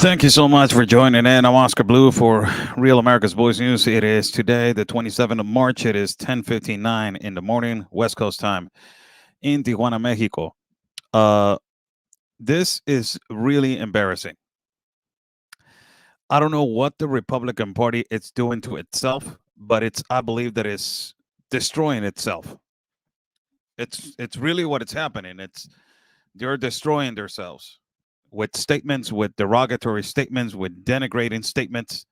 Thank you so much for joining in. I'm Oscar Blue for Real America's Voice News. It is today, the 27th of March. It is 10:59 in the morning, West Coast time, in Tijuana, Mexico. Uh, this is really embarrassing. I don't know what the Republican Party is doing to itself, but I believe that it's destroying itself. It's really what it's happening. They're destroying themselves with statements, with derogatory statements, with denigrating statements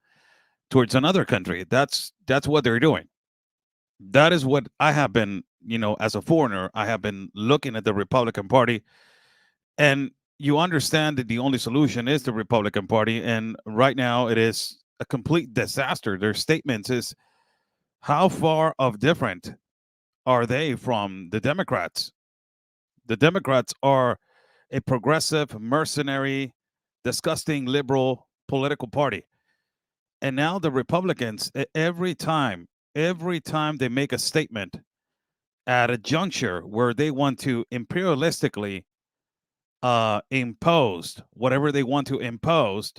towards another country. That's what they're doing. That is what I have been, as a foreigner, I have been looking at the Republican Party, and you understand that the only solution is the Republican Party, and right now it is a complete disaster. Their statements is how far of different are they from the Democrats? The Democrats are a progressive, mercenary, disgusting liberal political party. And now the Republicans, every time they make a statement at a juncture where they want to imperialistically impose whatever they want to impose,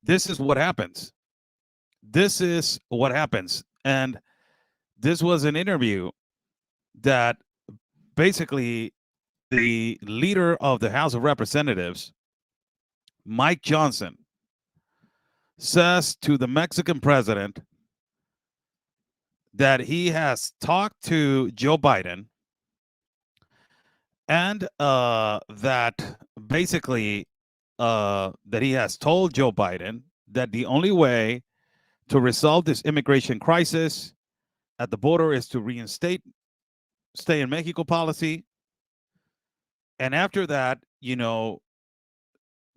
this is what happens. This is what happens. And this was an interview that basically the leader of the House of Representatives, Mike Johnson, says to the Mexican president that he has talked to Joe Biden, and that basically that he has told Joe Biden that the only way to resolve this immigration crisis at the border is to reinstate stay in Mexico policy. And after that, Joe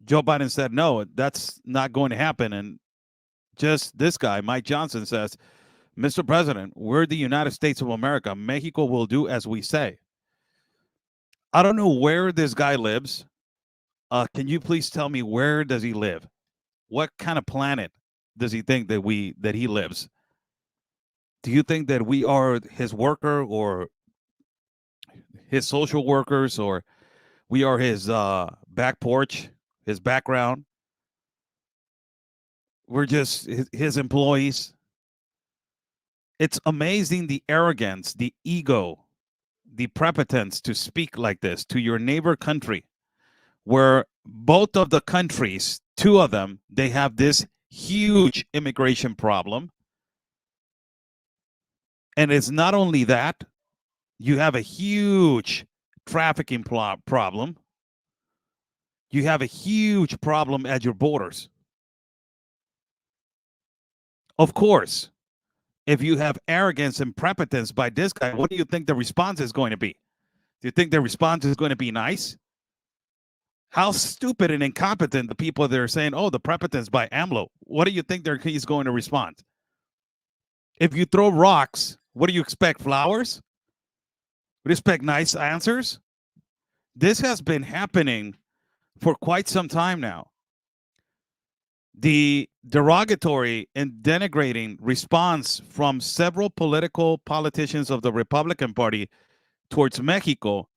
Biden said, no, that's not going to happen. And just this guy, Mike Johnson, says, Mr. President, we're the United States of America. Mexico will do as we say. I don't know where this guy lives. Can you please tell me, where does he live? What kind of planet does he think that he lives? Do you think that we are his worker, or his social workers, or we are his back porch, his background? We're just his employees. It's amazing, the arrogance, the ego, the prepotence to speak like this to your neighbor country, where both of the countries, two of them, they have this huge immigration problem. And it's not only that, you have a huge trafficking problem. You have a huge problem at your borders. Of course, if you have arrogance and prepotence by this guy, what do you think the response is going to be? Do you think the response is going to be nice? How stupid and incompetent the people that are saying, oh, the prepotence by AMLO. What do you think he's going to respond? If you throw rocks, what do you expect? Flowers? Would you expect nice answers? This has been happening for quite some time now. The derogatory and denigrating response from several politicians of the Republican Party towards Mexico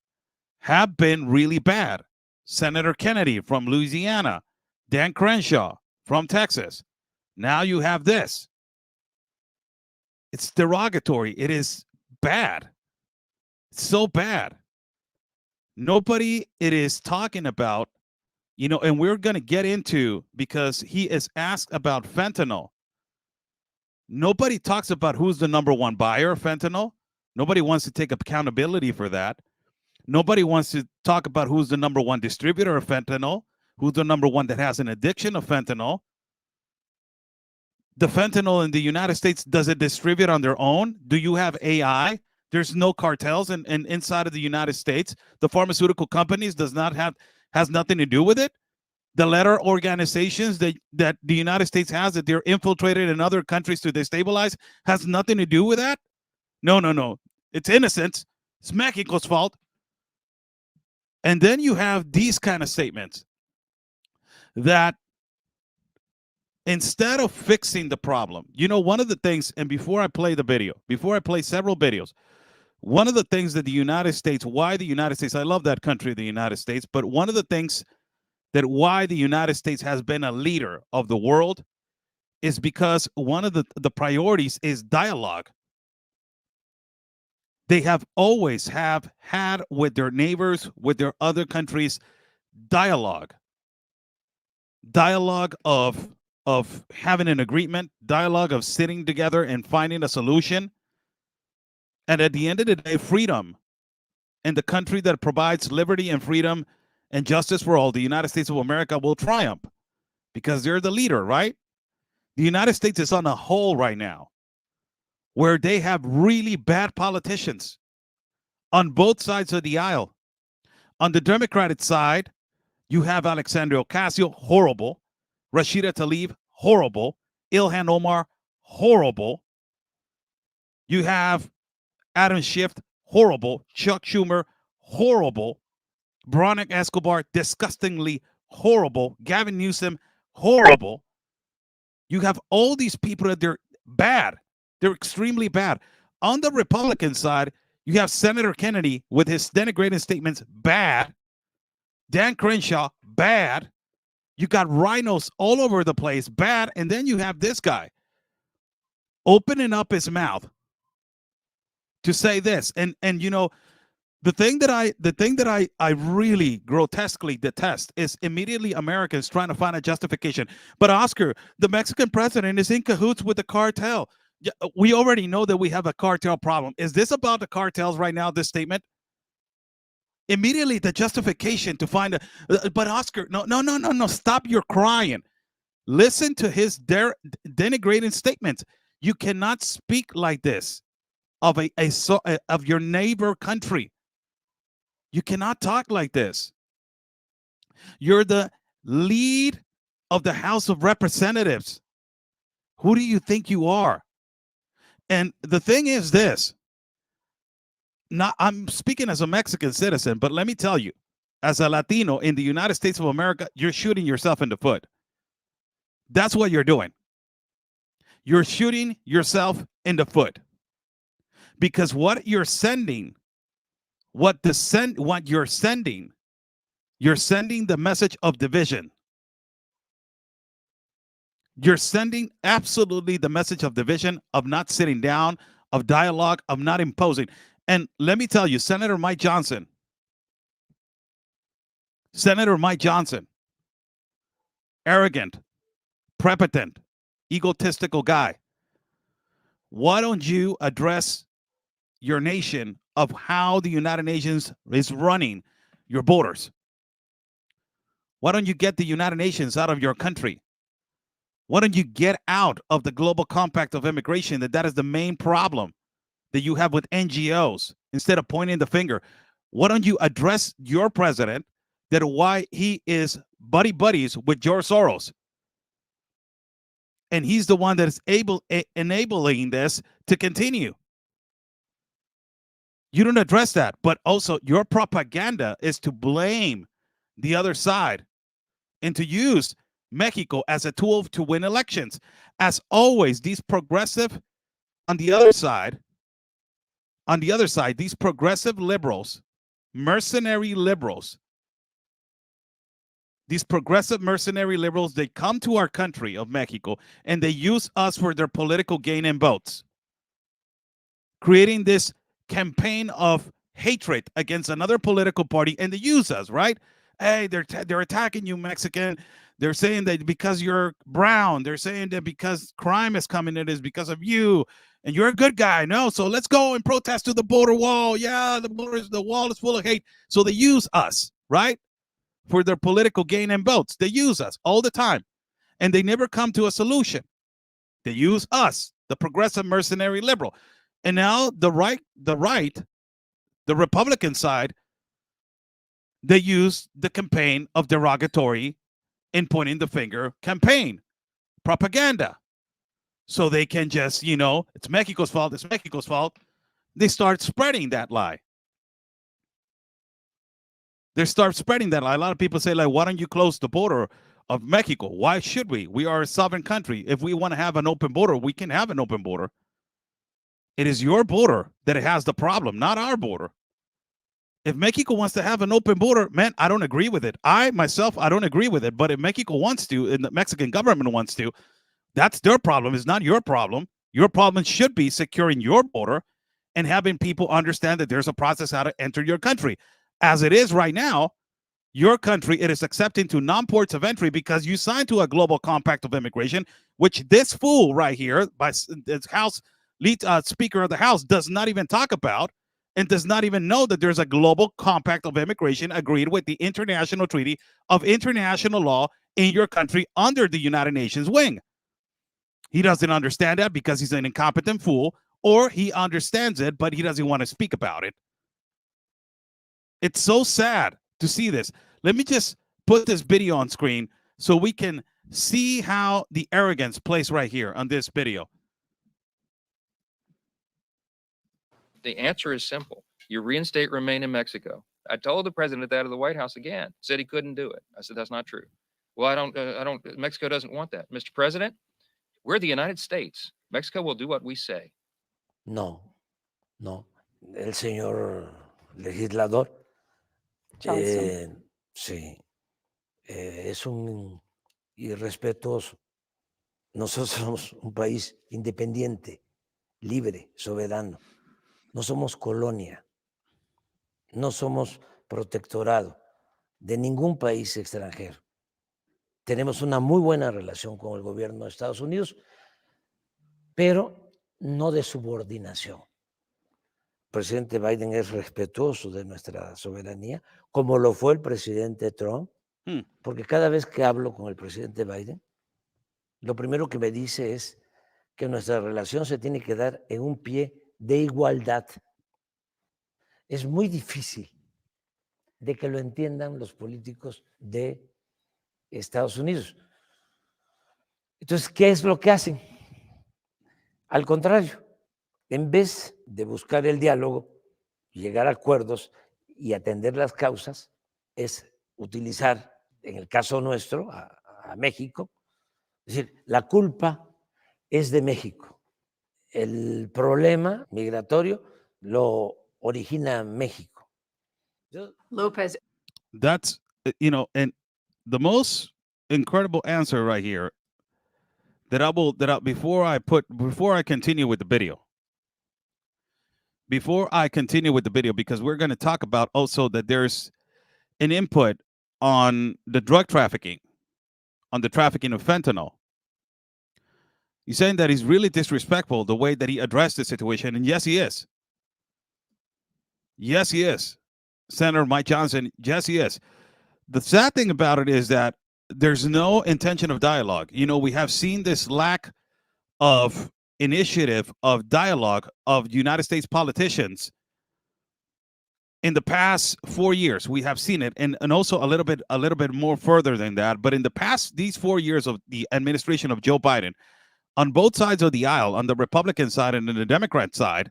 have been really bad. Senator Kennedy from Louisiana, Dan Crenshaw from Texas. Now you have this. It's derogatory. It is bad. It's so bad. Nobody it is talking about, and we're going to get into, because he is asked about fentanyl. Nobody talks about who's the number one buyer of fentanyl. Nobody wants to take accountability for that. Nobody wants to talk about who's the number one distributor of fentanyl, who's the number one that has an addiction of fentanyl. The fentanyl in the United States, does it distribute on their own? Do you have AI? There's no cartels and inside of the United States. The pharmaceutical companies has nothing to do with it. The letter organizations that the United States has, that they're infiltrated in other countries to destabilize, has nothing to do with that. No. It's innocence. It's Mexico's fault. And then you have these kind of statements that instead of fixing the problem, one of the things, and before I play several videos, one of the things that why the United States, I love that country, the United States, but one of the things that why the United States has been a leader of the world is because one of the priorities is dialogue. They have always have had with their neighbors, with their other countries, dialogue. Dialogue of having an agreement, dialogue of sitting together and finding a solution. And at the end of the day, freedom. And the country that provides liberty and freedom and justice for all, the United States of America, will triumph because they're the leader, right? The United States is on a hole right now where they have really bad politicians on both sides of the aisle. On the Democratic side, you have Alexandria Ocasio, horrible. Rashida Tlaib, horrible. Ilhan Omar, horrible. You have Adam Schiff, horrible. Chuck Schumer, horrible. Veronica Escobar, disgustingly horrible. Gavin Newsom, horrible. You have all these people that they're bad. They're extremely bad. On the Republican side, you have Senator Kennedy with his denigrating statements, bad. Dan Crenshaw, bad. You got rhinos all over the place, bad. And then you have this guy opening up his mouth to say this. And you know, the thing that I really grotesquely detest is immediately Americans trying to find a justification. But Oscar, the Mexican president is in cahoots with the cartel. We already know that we have a cartel problem. Is this about the cartels right now, this statement? Immediately the justification to find but Oscar, no, stop your crying. Listen to his denigrating statements. You cannot speak like this of of your neighbor country. You cannot talk like this. You're the lead of the House of Representatives. Who do you think you are? And the thing is this. I'm speaking as a Mexican citizen, but let me tell you, as a Latino in the United States of America, you're shooting yourself in the foot. That's what you're doing. You're shooting yourself in the foot. Because what you're sending, you're sending the message of division. You're sending absolutely the message of division, of not sitting down, of dialogue, of not imposing. And let me tell you, Senator Mike Johnson, arrogant, prepotent, egotistical guy. Why don't you address your nation of how the United Nations is running your borders? Why don't you get the United Nations out of your country? Why don't you get out of the global compact of immigration? That is the main problem that you have with NGOs. Instead of pointing the finger, why don't you address your president that why he is buddies with George Soros? And he's the one that is enabling this to continue. You don't address that, but also your propaganda is to blame the other side and to use Mexico as a tool to win elections. As always, these progressive on the other side, these progressive liberals, mercenary liberals, they come to our country of Mexico and they use us for their political gain and votes, creating this campaign of hatred against another political party, and they use us, right? Hey, they're attacking you, Mexican. They're saying that because you're brown. They're saying that because crime is coming, it is because of you, and you're a good guy. No, so let's go and protest to the border wall. Yeah, the wall is full of hate. So they use us, right, for their political gain and votes. They use us all the time, and they never come to a solution. They use us, the progressive mercenary liberal. And now the Republican side, they use the campaign of derogatory and pointing the finger campaign, propaganda. So they can just, it's Mexico's fault, it's Mexico's fault. They start spreading that lie. A lot of people say, like, why don't you close the border of Mexico? Why should we? We are a sovereign country. If we want to have an open border, we can have an open border. It is your border that has the problem, not our border. If Mexico wants to have an open border, man, I don't agree with it. I myself, I don't agree with it. But if Mexico wants to, and the Mexican government wants to, that's their problem. It's not your problem. Your problem should be securing your border and having people understand that there's a process how to enter your country. As it is right now, your country, it is accepting to non-ports of entry because you signed to a global compact of immigration, which this fool right here, by this House lead Speaker of the House, does not even talk about, and does not even know that there's a global compact of immigration agreed with the International Treaty of International Law in your country under the United Nations wing. He doesn't understand that because he's an incompetent fool, or he understands it, but he doesn't want to speak about it. It's so sad to see this. Let me just put this video on screen so we can see how the arrogance plays right here on this video. The answer is simple. You reinstate remain in Mexico. I told the president that at the White House again, said he couldn't do it. I said, that's not true. Well, Mexico doesn't want that. Mr. President, we're the United States. Mexico will do what we say. No. El señor legislador, sí, es un irrespetuoso. Nosotros somos un país independiente, libre, soberano. No somos colonia, no somos protectorado de ningún país extranjero. Tenemos una muy buena relación con el gobierno de Estados Unidos, pero no de subordinación. El presidente Biden es respetuoso de nuestra soberanía, como lo fue el presidente Trump, porque cada vez que hablo con el presidente Biden, lo primero que me dice es que nuestra relación se tiene que dar en un pie de igualdad. Es muy difícil de que lo entiendan los políticos de Estados Unidos. Entonces, ¿qué es lo que hacen? Al contrario, en vez de buscar el diálogo, llegar a acuerdos y atender las causas, es utilizar, en el caso nuestro, a México, es decir, la culpa es de México. El problema migratorio lo origina México. Lopez. That's, and the most incredible answer right here before I continue with the video, because we're going to talk about also that there's an input on the drug trafficking, on the trafficking of fentanyl. He's saying that he's really disrespectful the way that he addressed the situation. And yes, he is. Yes, he is. Senator Mike Johnson, yes, he is. The sad thing about it is that there's no intention of dialogue. We have seen this lack of initiative of dialogue of United States politicians in the past 4 years. We have seen it, and also a little bit more further than that. But in these 4 years of the administration of Joe Biden, on both sides of the aisle, on the Republican side and on the Democrat side,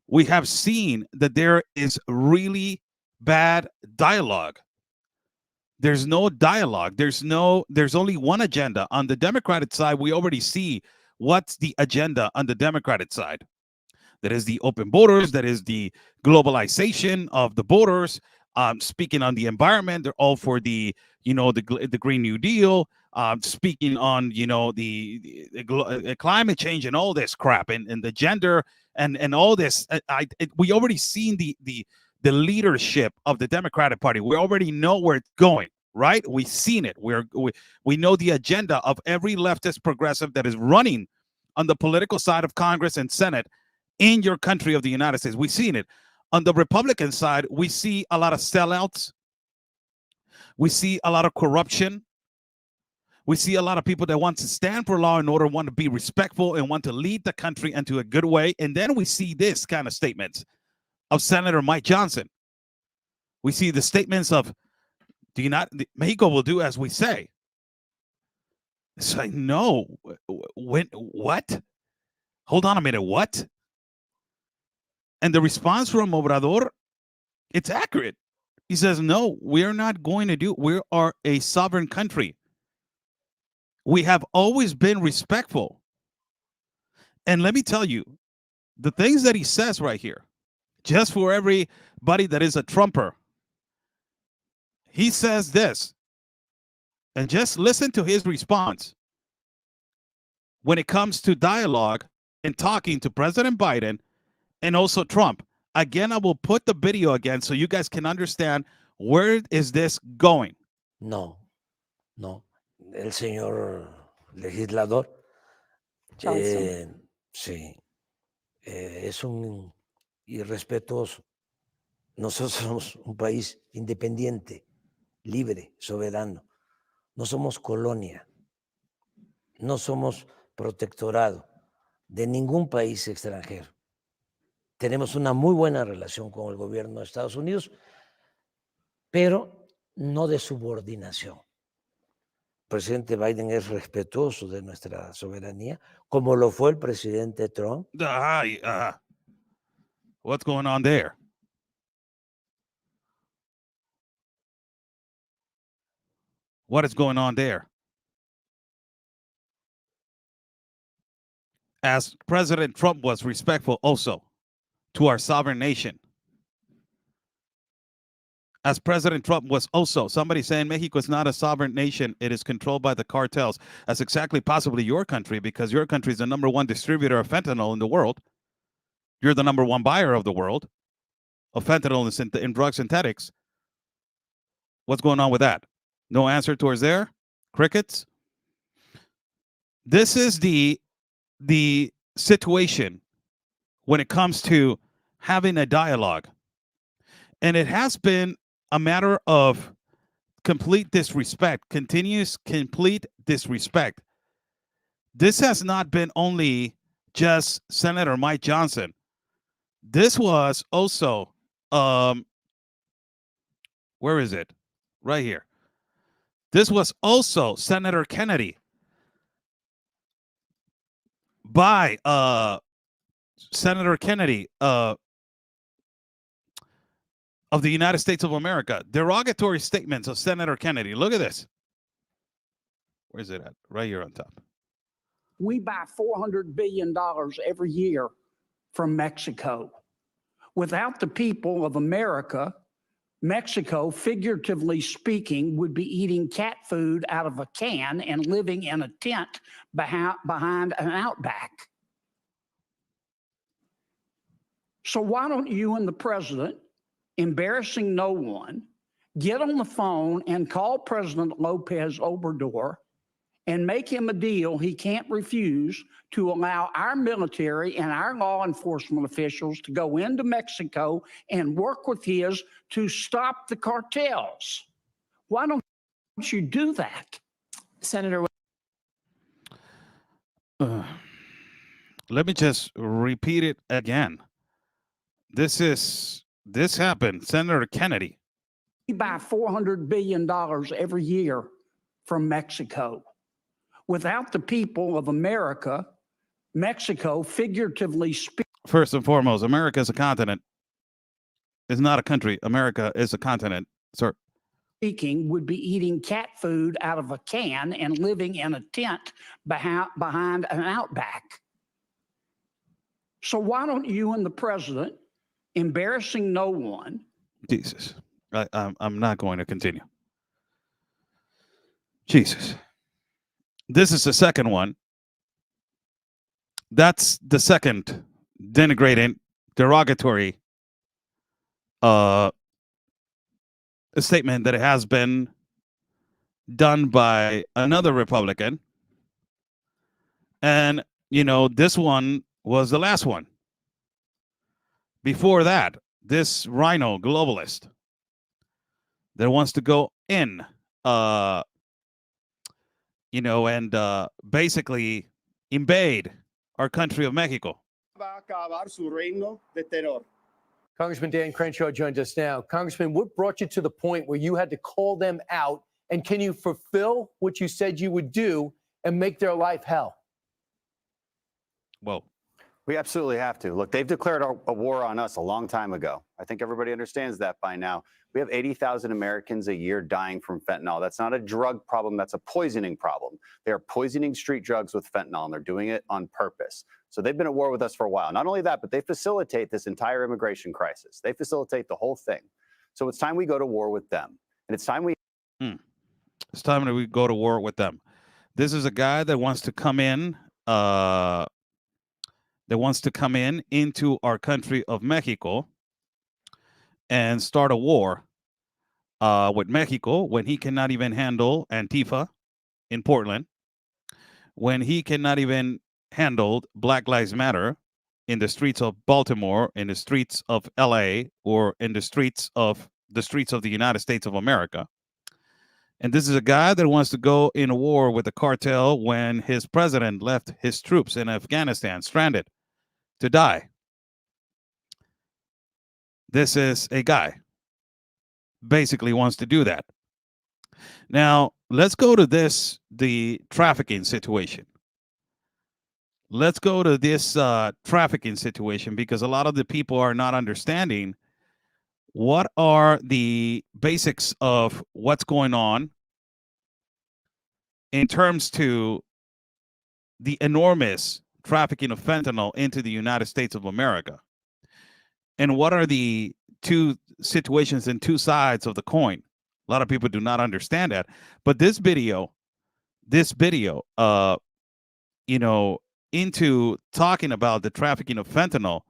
we have seen that there is really bad dialogue. There's no dialogue. There's only one agenda. On the Democratic side, we already see what's the agenda on the Democratic side. That is the open borders. That is the globalization of the borders. Speaking on the environment, they're all for the Green New Deal. Speaking on the climate change and all this crap, and the gender and all this. We already seen the leadership of the Democratic Party. We already know where it's going, right? We've seen it. We know the agenda of every leftist progressive that is running on the political side of Congress and Senate in your country of the United States. We've seen it. On the Republican side, we see a lot of sellouts. We see a lot of corruption. We see a lot of people that want to stand for law and order, want to be respectful, and want to lead the country into a good way. And then we see this kind of statements of Senator Mike Johnson. We see the statements of, Mexico will do as we say. It's like, no, what? Hold on a minute, what? And the response from Obrador, it's accurate. He says, no, we're not going to do, we are a sovereign country. We have always been respectful. And let me tell you, the things that he says right here, just for every buddy that is a Trumper. He says this, and just listen to his response when it comes to dialogue and talking to President Biden and also Trump. Again, I will put the video again so you guys can understand where is this going. No, no. El señor legislador, sí, es un irrespetuoso. Nosotros somos un país independiente, libre, soberano. No somos colonia, no somos protectorado de ningún país extranjero. Tenemos una muy buena relación con el gobierno de Estados Unidos, pero no de subordinación. El presidente Biden es respetuoso de nuestra soberanía, como lo fue el presidente Trump. What's going on there? What is going on there? As President Trump was respectful also to our sovereign nation. As President Trump was also, somebody saying Mexico is not a sovereign nation, it is controlled by the cartels. That's exactly possibly your country, because your country is the #1 distributor of fentanyl in the world. You're the #1 buyer of the world of fentanyl and drug synthetics. What's going on with that? No answer towards there? Crickets? This is the situation when it comes to having a dialogue. And it has been a matter of complete disrespect, continuous complete disrespect. This has not been only just Senator Mike Johnson. This was also, where is it? Right here. This was also Senator Kennedy by Senator Kennedy of the United States of America. Derogatory statements of Senator Kennedy. Look at this. Where's it at? Right here on top. We buy $400 billion every year from Mexico. Without the people of America, Mexico, figuratively speaking, would be eating cat food out of a can and living in a tent behind an outback. So why don't you and the president, embarrassing no one, get on the phone and call President Lopez Obrador and make him a deal he can't refuse to allow our military and our law enforcement officials to go into Mexico and work with his to stop the cartels? Why don't you do that? Senator, Let me just repeat it again. This happened. Senator Kennedy. We buy $400 billion every year from Mexico. Without the people of America, Mexico, figuratively speaking. First and foremost, America is a continent. It's not a country. America is a continent, sir. Would be eating cat food out of a can and living in a tent behind an outback. So why don't you and the president, embarrassing no one? Jesus, I'm not going to continue. Jesus. This is the second one. That's the second denigrating, derogatory statement that has been done by another Republican. And, you know, this one was the last one. Before that, this rhino globalist that wants to go in, you know, and basically invade our country of Mexico. Congressman Dan Crenshaw joins us now. Congressman, what brought you to the point where you had to call them out? And can you fulfill what you said you would do and make their life hell? Whoa. We absolutely have to. Look, they've declared a war on us a long time ago. I think everybody understands that by now. We have 80,000 Americans a year dying from fentanyl. That's not a drug problem, that's a poisoning problem. They are poisoning street drugs with fentanyl, and they're doing it on purpose. So they've been at war with us for a while. Not only that, but they facilitate this entire immigration crisis. They facilitate the whole thing. So it's time we go to war with them. And it's time we It's time that we go to war with them. This is a guy that wants to come in, into our country of Mexico and start a war with Mexico when he cannot even handle Antifa in Portland, when he cannot even handle Black Lives Matter in the streets of Baltimore, in the streets of LA, or in the streets of the United States of America. And this is a guy that wants to go in a war with the cartel when his president left his troops in Afghanistan stranded to die. This is a guy basically wants to do that. Now, let's go to the trafficking situation. Let's go to this trafficking situation, because a lot of the people are not understanding what are the basics of what's going on in terms to the enormous trafficking of fentanyl into the United States of America. And what are the two situations and two sides of the coin? A lot of people do not understand that. But this video, into talking about the trafficking of fentanyl,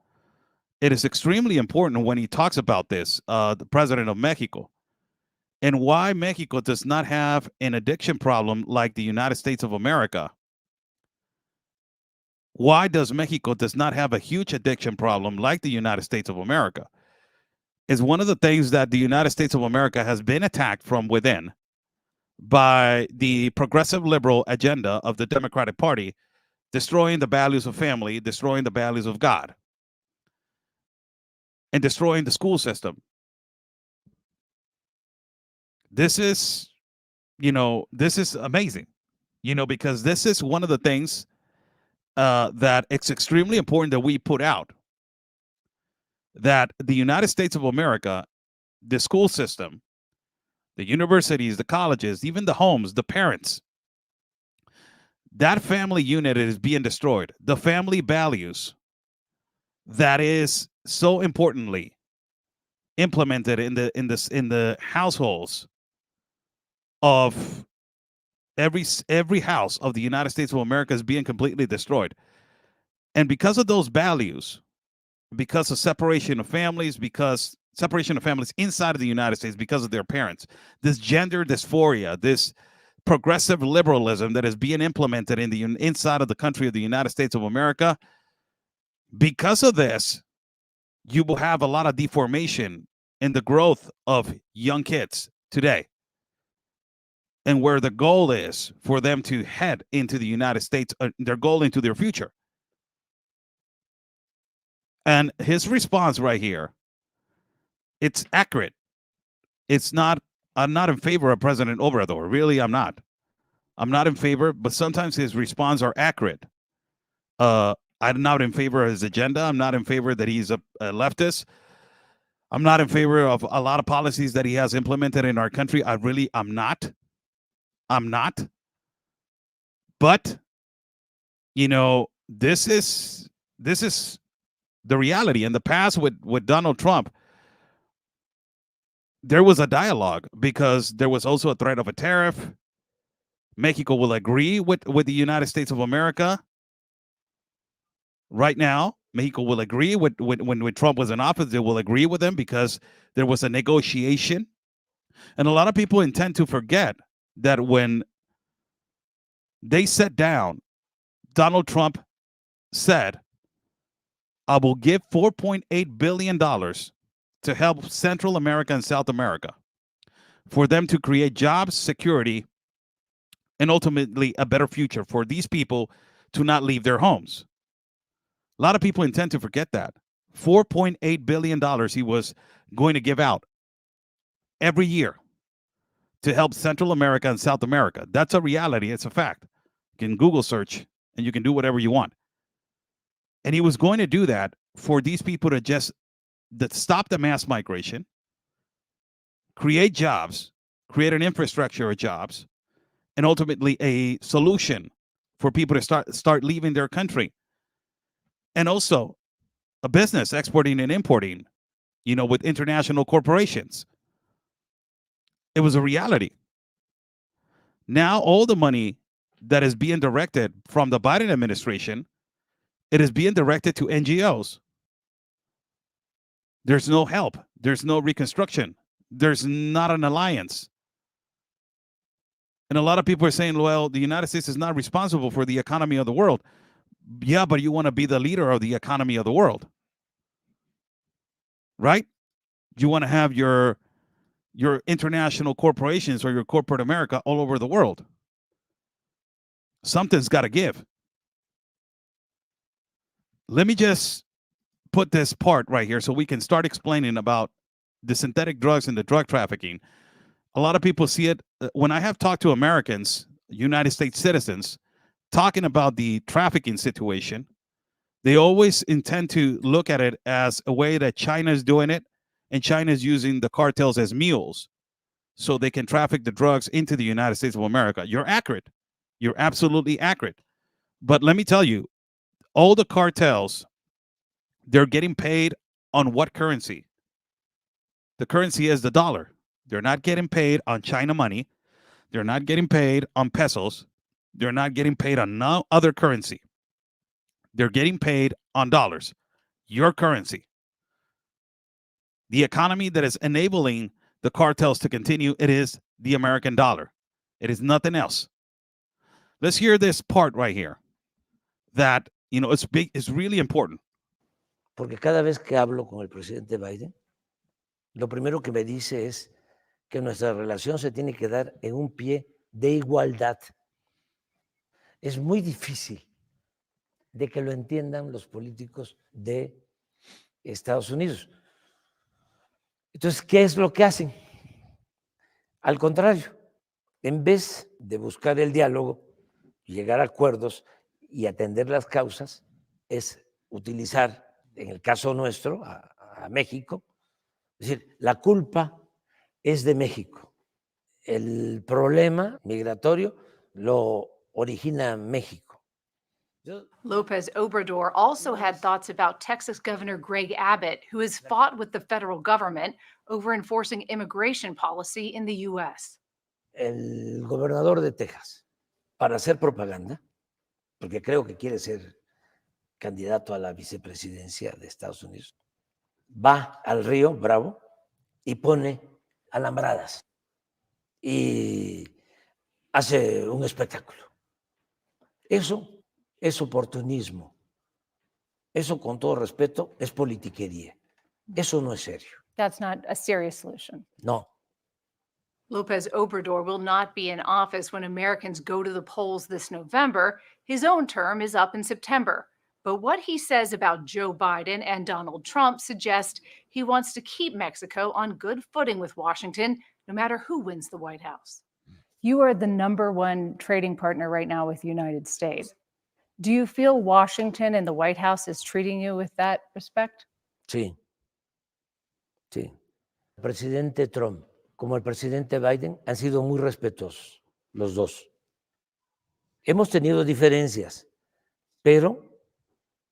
it is extremely important when he talks about this, the president of Mexico, and why Mexico does not have an addiction problem like the United States of America. Why does Mexico does not have a huge addiction problem like the United States of America? Is one of the things that the United States of America has been attacked from within by the progressive liberal agenda of the Democratic Party, destroying the values of family, destroying the values of God, and destroying the school system. This is amazing, because this is one of the things that it's extremely important that we put out, that the United States of America, the school system, the universities, the colleges, even the homes, the parents, that family unit is being destroyed. The family values that is so importantly implemented in the households of every house of the United States of America is being completely destroyed. And because of those values, because of separation of families inside of the United States because of their parents, this gender dysphoria, this progressive liberalism that is being implemented in the inside of the country of the United States of America, because of this, you will have a lot of deformation in the growth of young kids today, and where the goal is for them to head into the United States, their goal into their future. And his response right here, it's accurate. I'm not in favor of President Obrador. Really, I'm not. I'm not in favor, but sometimes his responses are accurate. I'm not in favor of his agenda. I'm not in favor that he's a leftist. I'm not in favor of a lot of policies that he has implemented in our country. I'm not. But, this is the reality. In the past with Donald Trump, there was a dialogue because there was also a threat of a tariff. Mexico will agree with the United States of America. Right now, Mexico will agree when Trump was in office, they will agree with him because there was a negotiation. And a lot of people intend to forget that when they sat down, Donald Trump said, I will give $4.8 billion to help Central America and South America for them to create jobs, security, and ultimately a better future for these people to not leave their homes. A lot of people intend to forget that. $4.8 billion he was going to give out every year to help Central America and South America. That's a reality. It's a fact. You can Google search and you can do whatever you want. And he was going to do that for these people to stop the mass migration, create jobs, create an infrastructure of jobs, and ultimately a solution for people to start leaving their country. And also a business exporting and importing, with international corporations. It was a reality. Now all the money that is being directed from the Biden administration, it is being directed to NGOs. There's no help. There's no reconstruction. There's not an alliance. And a lot of people are saying, well, the United States is not responsible for the economy of the world. Yeah, but you want to be the leader of the economy of the world, right? You want to have your international corporations or your corporate America all over the world. Something's got to give. Let me just put this part right here so we can start explaining about the synthetic drugs and the drug trafficking. A lot of people see it when I have talked to Americans, United States citizens, talking about the trafficking situation. They always intend to look at it as a way that China is doing it, and China is using the cartels as mules so they can traffic the drugs into the United States of America. You're accurate. You're absolutely accurate. But let me tell you, all the cartels, they're getting paid on what currency? The currency is the dollar. They're not getting paid on China money. They're not getting paid on pesos. They're not getting paid on no other currency. They're getting paid on dollars, your currency. The economy that is enabling the cartels to continue, it is the American dollar. It is nothing else. Let's hear this part right here that, it's big, it's really important. Porque cada vez que hablo con el presidente Biden, lo primero que me dice es que nuestra relación se tiene que dar en un pie de igualdad. Es muy difícil de que lo entiendan los políticos de Estados Unidos. Entonces, ¿qué es lo que hacen? Al contrario, en vez de buscar el diálogo, llegar a acuerdos y atender las causas, es utilizar, en el caso nuestro, a México, es decir, la culpa es de México. El problema migratorio lo origina México. Lopez Obrador also had thoughts about Texas Governor Greg Abbott, who has fought with the federal government over enforcing immigration policy in the U.S. El gobernador de Texas, para hacer propaganda, porque creo que quiere ser candidato a la vicepresidencia de Estados Unidos, va al río Bravo y pone alambradas y hace un espectáculo. Eso es oportunismo. Eso, con todo respeto, es politiquería. Eso no es serio. That's not a serious solution. No. Lopez Obrador will not be in office when Americans go to the polls this November. His own term is up in September. But what he says about Joe Biden and Donald Trump suggests he wants to keep Mexico on good footing with Washington, no matter who wins the White House. You are the #1 trading partner right now with the United States. Do you feel Washington and the White House is treating you with that respect? Sí. Sí. El presidente Trump como el presidente Biden han sido muy respetuosos, los dos. Hemos tenido diferencias, pero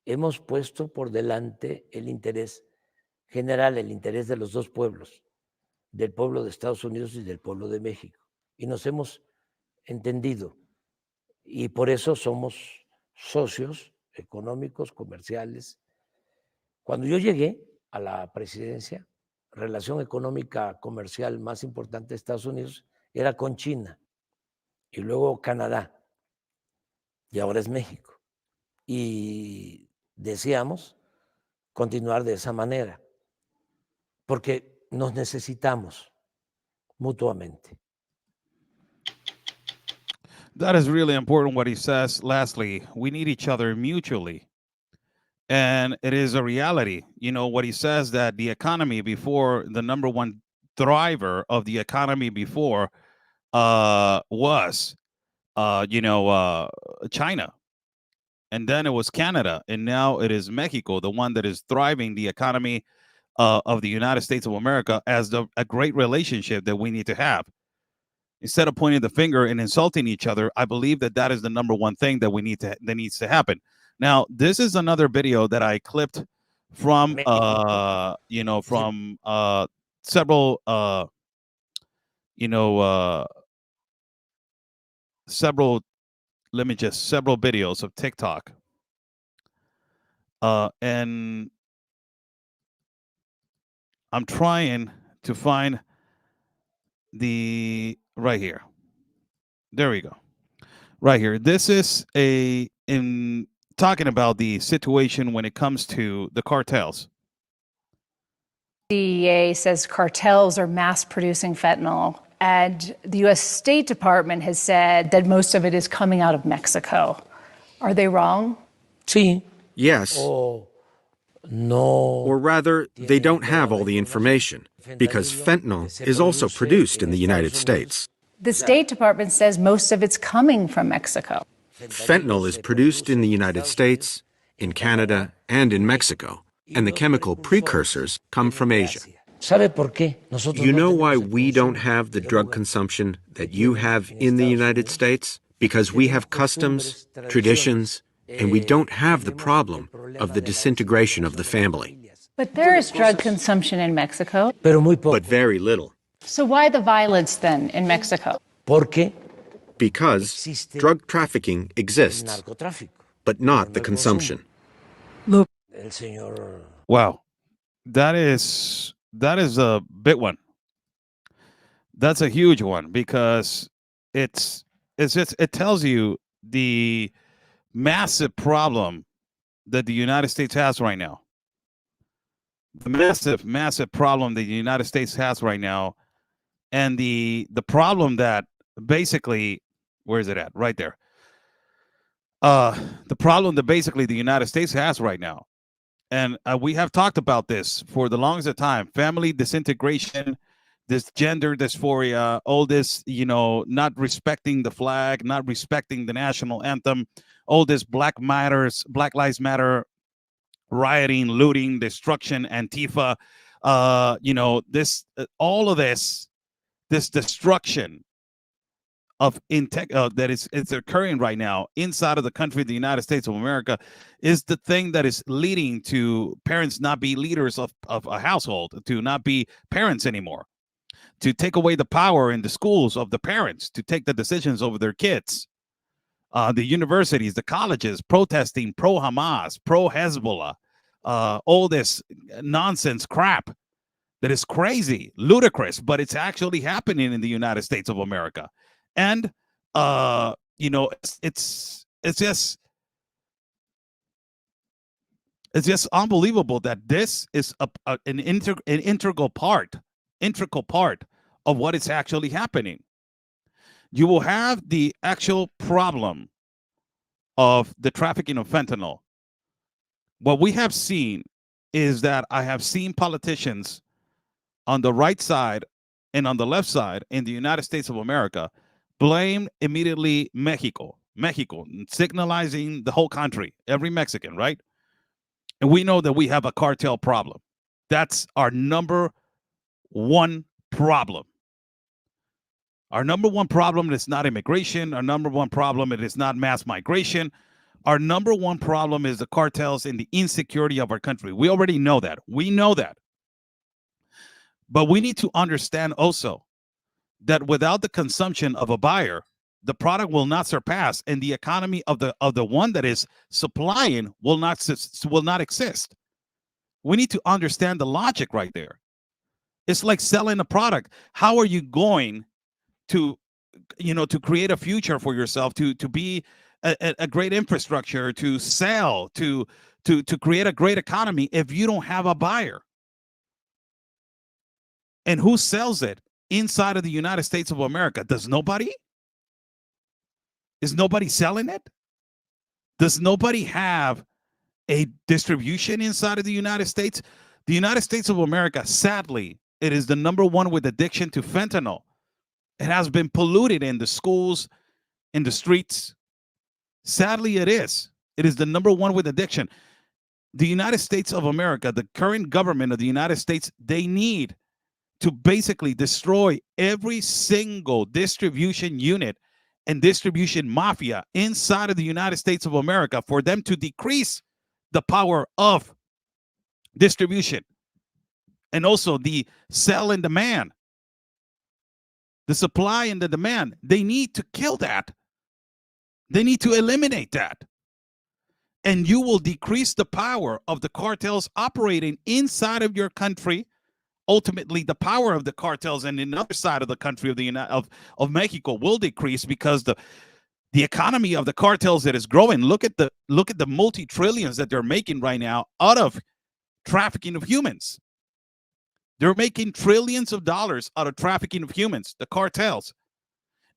hemos puesto por delante el interés general, el interés de los dos pueblos, del pueblo de Estados Unidos y del pueblo de México. Y nos hemos entendido. Y por eso somos socios económicos, comerciales. Cuando yo llegué a la presidencia, relación económica comercial más importante de Estados Unidos era con China y luego Canadá y ahora es México. Y deseamos continuar de esa manera porque nos necesitamos mutuamente. That is really important what he says. Lastly, we need each other mutually. And it is a reality. What he says, that the economy before, the #1 driver of the economy before was, China. And then it was Canada. And now it is Mexico, the one that is driving the economy of the United States of America as a great relationship that we need to have. Instead of pointing the finger and insulting each other, I believe that that is the number one thing that needs to happen. Now, this is another video that I clipped from several several several videos of TikTok. And I'm trying to find the right here. There we go. Right here. This is in talking about the situation when it comes to the cartels. DEA says cartels are mass producing fentanyl, and the U.S. State Department has said that most of it is coming out of Mexico. Are they wrong? Sí. Yes. O no. Or rather, they don't have all the information, because fentanyl is also produced in the United States. The State Department says most of it's coming from Mexico. Fentanyl is produced in the United States, in Canada, and in Mexico, and the chemical precursors come from Asia. ¿Sabe por qué? Nosotros You no know tenemos why el we consumo don't have the que drug hubo consumption that you have in the United States? Because we have customs, traditions, and we don't have the problem of the disintegration of the family. But there is drug consumption in Mexico. Pero muy poco. But very little. So why the violence then in Mexico? Porque Because drug trafficking exists, narcotráfico. but not the consumption. El señor Wow, that is a big one. That's a huge one because it tells you the massive problem that the United States has right now. The massive problem that the United States has right now, and the problem that basically, where is it at? Right there. The problem that basically the United States has right now. And we have talked about this for the longest time: family disintegration, this gender dysphoria, all this, not respecting the flag, not respecting the national anthem, all this Black Lives Matter, rioting, looting, destruction, Antifa, all of this destruction of that is occurring right now inside of the country of the United States of America is the thing that is leading to parents not be leaders of a household, to not be parents anymore, to take away the power in the schools of the parents, to take the decisions over their kids. The universities, the colleges protesting pro-Hamas, pro-Hezbollah, all this nonsense crap that is crazy, ludicrous, but it's actually happening in the United States of America. And it's just unbelievable that this is an integral part of what is actually happening. You will have the actual problem of the trafficking of fentanyl. What we have seen is that I have seen politicians on the right side and on the left side in the United States of America blame immediately Mexico, signalizing the whole country, every Mexican, right? And we know that we have a cartel problem. That's our number one problem. Our number one problem is not immigration. Our number one problem is not mass migration. Our number one problem is the cartels and the insecurity of our country. We already know that. We know that. But we need to understand also that without the consumption of a buyer, the product will not surpass, and the economy of the one that is supplying will not exist. We need to understand the logic right there. It's like selling a product. How are you going to create a future for yourself, to be a great infrastructure, to sell, to create a great economy if you don't have a buyer? And who sells it inside of the United States of America? Does nobody? Is nobody selling it? Does nobody have a distribution inside of the United States? The United States of America, sadly, it is the number one with addiction to fentanyl. It has been polluted in the schools, in the streets. Sadly, it is. It is the number one with addiction. the United States of America, the current government of the United States, they need to basically destroy every single distribution unit and distribution mafia inside of the United States of America for them to decrease the power of distribution and also the sell and demand, the supply and the demand. They need to kill that. They need to eliminate that. And you will decrease the power of the cartels operating inside of your country. Ultimately, the power of the cartels and in the other side of the country of Mexico will decrease because the economy of the cartels that is growing. Look at the multi-trillions that they're making right now out of trafficking of humans. They're making trillions of dollars out of trafficking of humans, the cartels.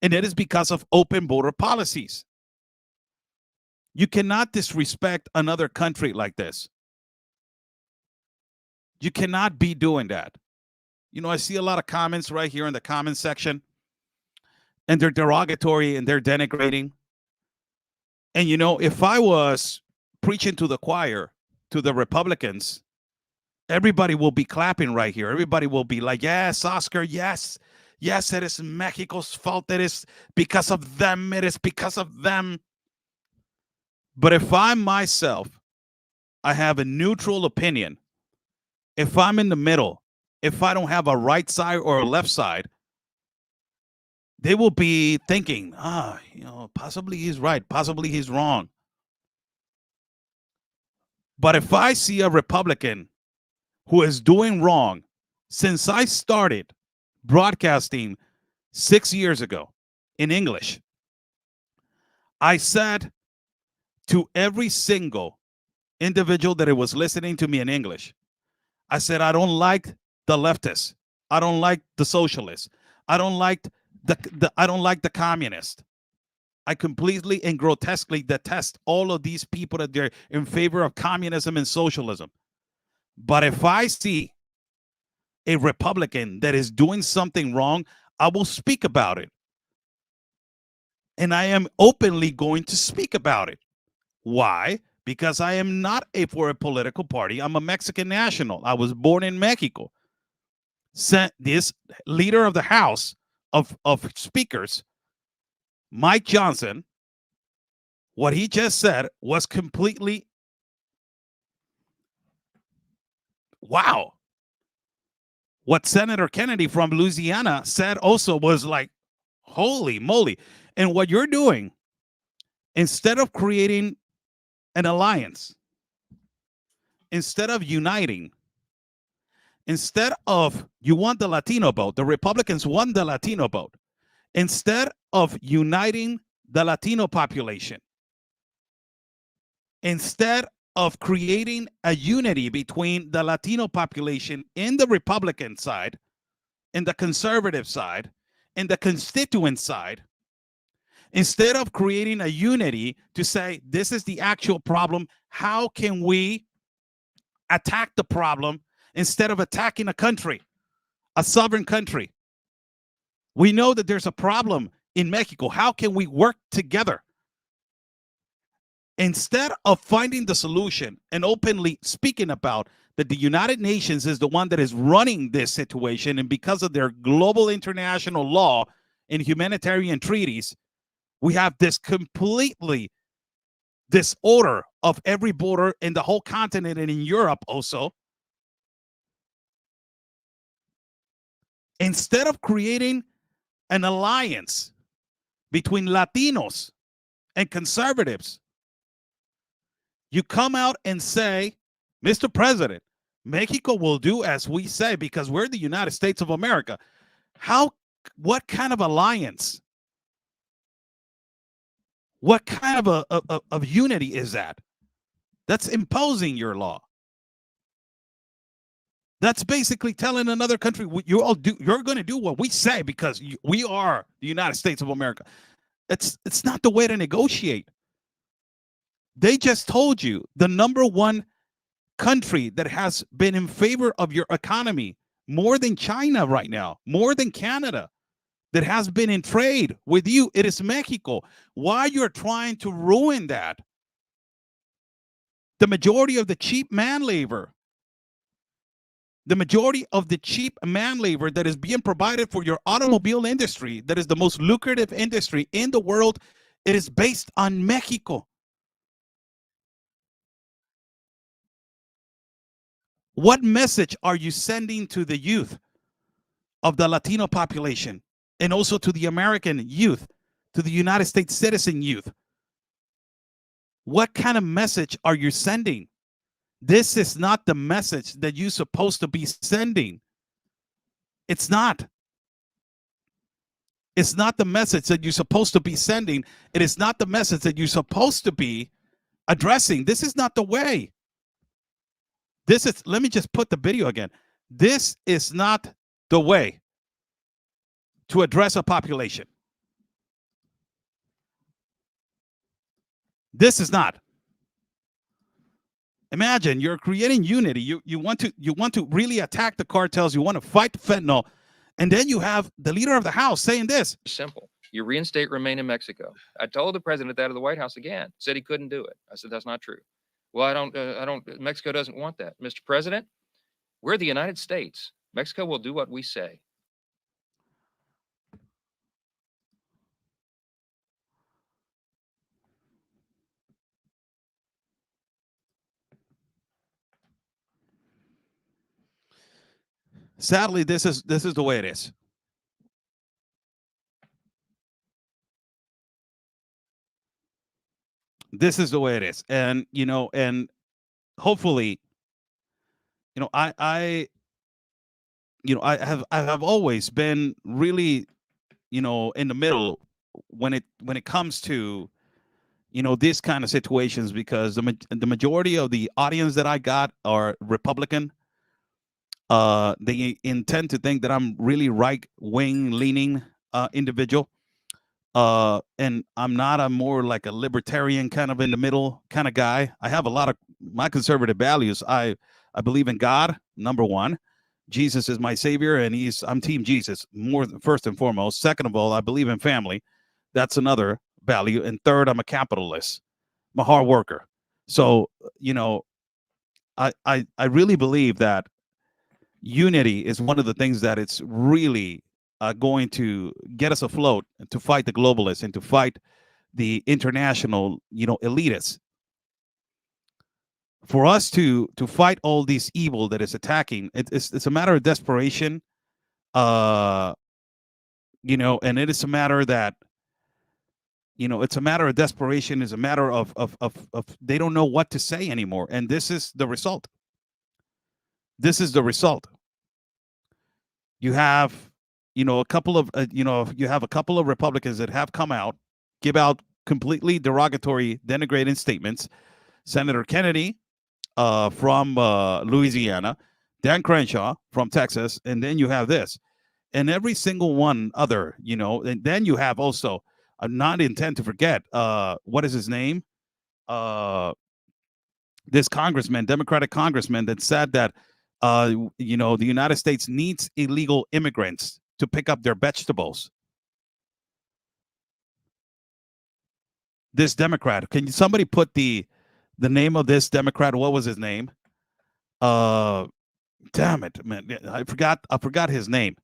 And it is because of open border policies. You cannot disrespect another country like this. You cannot be doing that. You know, I see a lot of comments right here in the comment section, and they're derogatory and they're denigrating. And, you know, if I was preaching to the choir, to the Republicans, everybody will be clapping right here. Everybody will be like, yes, Oscar, yes. Yes, it is Mexico's fault. It is because of them. It is because of them. But if I myself, I have a neutral opinion, if I'm in the middle, if I don't have a right side or a left side, they will be thinking, you know, possibly he's right, possibly he's wrong. But if I see a Republican who is doing wrong, since I started broadcasting 6 years ago in English, I said to every single individual that was listening to me in English, I said, I don't like the leftists. I don't like the socialists. I don't like the communists. I completely and grotesquely detest all of these people that they're in favor of communism and socialism. But if I see a Republican that is doing something wrong, I will speak about it. And I am openly going to speak about it. Why? Because I am not for a political party. I'm a Mexican national. I was born in Mexico. This leader of the House of Speakers, Mike Johnson, what he just said was completely wow. What Senator Kennedy from Louisiana said also was like, holy moly. And what you're doing, instead of creating an alliance, instead of uniting, instead of, you want the Latino vote, the Republicans want the Latino vote. Instead of uniting the Latino population, instead of creating a unity between the Latino population in the Republican side, in the conservative side, in the constituent side, instead of creating a unity to say, this is the actual problem, how can we attack the problem instead of attacking a country, a sovereign country? We know that there's a problem in Mexico. How can we work together? Instead of finding the solution and openly speaking about that the United Nations is the one that is running this situation, and because of their global international law and humanitarian treaties, we have this completely disorder of every border in the whole continent and in Europe also. Instead of creating an alliance between Latinos and conservatives, you come out and say, Mr. President, Mexico will do as we say because we're the United States of America. What kind of alliance? What kind of unity is that? That's imposing your law. That's basically telling another country, you're going to do what we say because we are the United States of America. It's not the way to negotiate. They just told you the number one country that has been in favor of your economy more than China right now, more than Canada, that has been in trade with you, it is Mexico. Why you're trying to ruin that? The majority of the cheap man labor, the majority of the cheap man labor that is being provided for your automobile industry, that is the most lucrative industry in the world, it is based on Mexico. What message are you sending to the youth of the Latino population and also to the American youth, to the United States citizen youth? What kind of message are you sending? This is not the message that you're supposed to be sending. It's not. It's not the message that you're supposed to be sending. It is not the message that you're supposed to be addressing. This is not the way. This is, let me just put the video again. This is not the way to address a population. This is not. Imagine you're creating unity. You want to really attack the cartels. You want to fight fentanyl, and then you have the leader of the House saying this. Simple. You reinstate remain in Mexico. I told the president that at the White House again. Said he couldn't do it. I said that's not true. Well, I don't. Mexico doesn't want that, Mr. President. We're the United States. Mexico will do what we say. Sadly, this is the way it is. This is the way it is, and and hopefully, I have always been really, in the middle when it comes to, these kind of situations, because the majority of the audience that I got are Republican. They intend to think that I'm really right-wing leaning individual. And I'm not. I'm more like a libertarian, kind of in the middle kind of guy. I have a lot of my conservative values. I believe in God, number one. Jesus is my savior, and I'm Team Jesus, first and foremost. Second of all, I believe in family. That's another value. And third, I'm a capitalist. I'm a hard worker. So, I really believe that unity is one of the things that it's really going to get us afloat, and to fight the globalists and to fight the international, elitists. For us to fight all this evil that is attacking, it's a matter of desperation, and it is a matter that, it's a matter of desperation. Is a matter of they don't know what to say anymore, and this is the result. This is the result. You have, a couple of, you have a couple of Republicans that have come out, give out completely derogatory, denigrating statements. Senator Kennedy from Louisiana, Dan Crenshaw from Texas, and then you have this, and every single one other, and then you have also, not intend to forget, what is his name? This congressman, Democratic congressman, that said that, the United States needs illegal immigrants to pick up their vegetables. This Democrat, can somebody put the name of this Democrat? What was his name? Damn it, man! I forgot his name.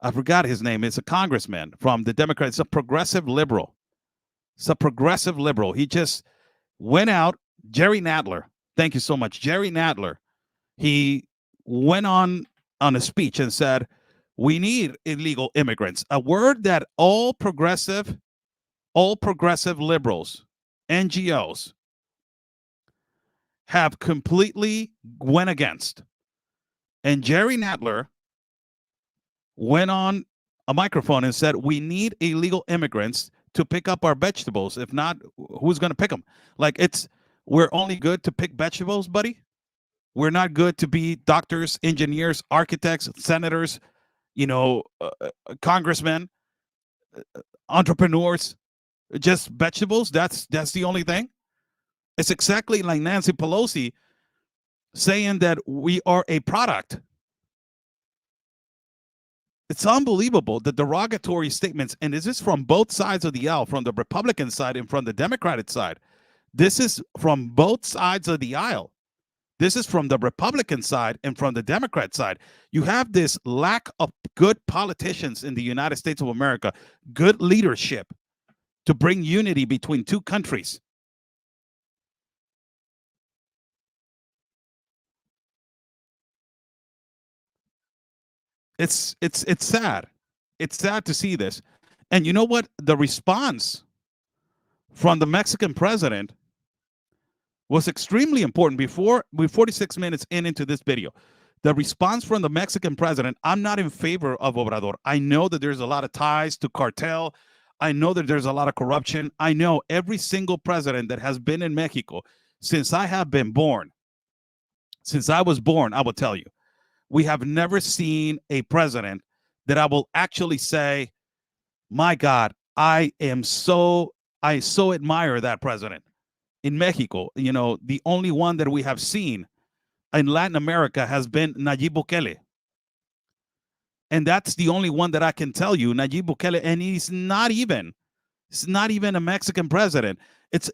I forgot his name. It's a congressman from the Democrat. It's a progressive liberal. It's a progressive liberal. He just went out. Jerry Nadler. Thank you so much, Jerry Nadler. He went on a speech and said, we need illegal immigrants, a word that all progressive liberals, NGOs, have completely went against. And Jerry Nadler went on a microphone and said, we need illegal immigrants to pick up our vegetables. If not, who's going to pick them? Like, we're only good to pick vegetables, buddy. We're not good to be doctors, engineers, architects, senators, congressmen, entrepreneurs, just vegetables. That's the only thing. It's exactly like Nancy Pelosi saying that we are a product. It's unbelievable, the derogatory statements, and this is from both sides of the aisle, from the Republican side and from the Democratic side. This is from both sides of the aisle. This is from the Republican side and from the Democrat side. You have this lack of good politicians in the United States of America, good leadership to bring unity between two countries. It's sad. It's sad to see this. And you know what? The response from the Mexican president was extremely important. We're 46 minutes into this video. The response from the Mexican president, I'm not in favor of Obrador. I know that there's a lot of ties to cartel. I know that there's a lot of corruption. I know every single president that has been in Mexico since I have been born, since I was born, I will tell you, we have never seen a president that I will actually say, my God, I so admire that president. In Mexico, you know, the only one that we have seen in Latin America has been Nayib Bukele. And that's the only one that I can tell you, Nayib Bukele, and it's not even a Mexican president. It's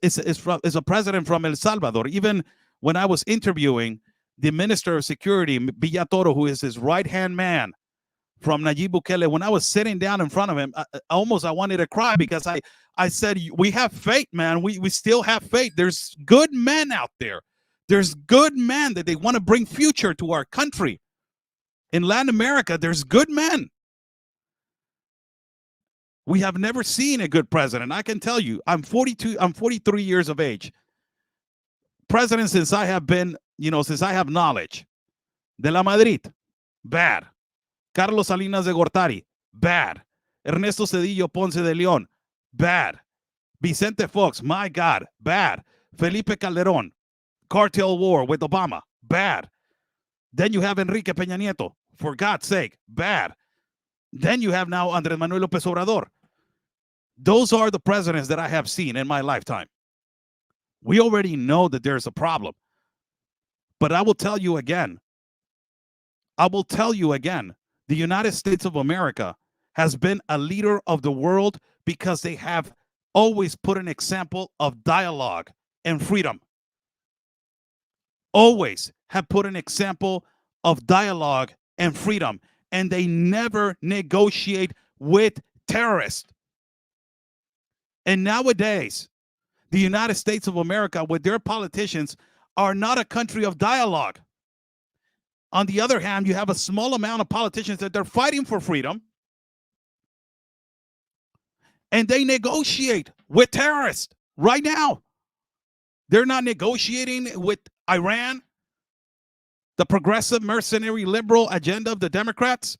a president from El Salvador. Even when I was interviewing the Minister of Security, Villatoro, who is his right-hand man from Nayib Bukele, when I was sitting down in front of him, I wanted to cry because I said, we have faith, man. We still have faith. There's good men out there. There's good men that they want to bring future to our country. In Latin America, there's good men. We have never seen a good president. I can tell you, I'm 43 years of age. President since I have been, since I have knowledge. De la Madrid, bad. Carlos Salinas de Gortari, bad. Ernesto Cedillo Ponce de León, bad. Vicente Fox, my God, bad. Felipe Calderón, cartel war with Obama, bad. Then you have Enrique Peña Nieto, for God's sake, bad. Then you have now Andrés Manuel López Obrador. Those are the presidents that I have seen in my lifetime. We already know that there's a problem. But I will tell you again, the United States of America has been a leader of the world because they have always put an example of dialogue and freedom. Always have put an example of dialogue and freedom, and they never negotiate with terrorists. And nowadays, the United States of America, with their politicians, are not a country of dialogue. On the other hand, you have a small amount of politicians that they're fighting for freedom, and they negotiate with terrorists right now. They're not negotiating with Iran, the progressive, mercenary, liberal agenda of the Democrats.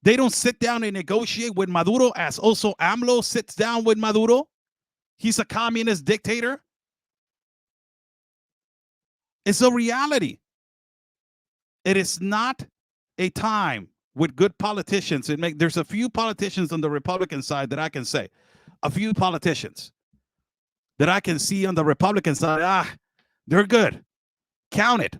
They don't sit down and negotiate with Maduro, as also AMLO sits down with Maduro. He's a communist dictator. It's a reality. It is not a time with good politicians. There's a few politicians on the Republican side that I can say, a few politicians that I can see on the Republican side, they're good. Count it.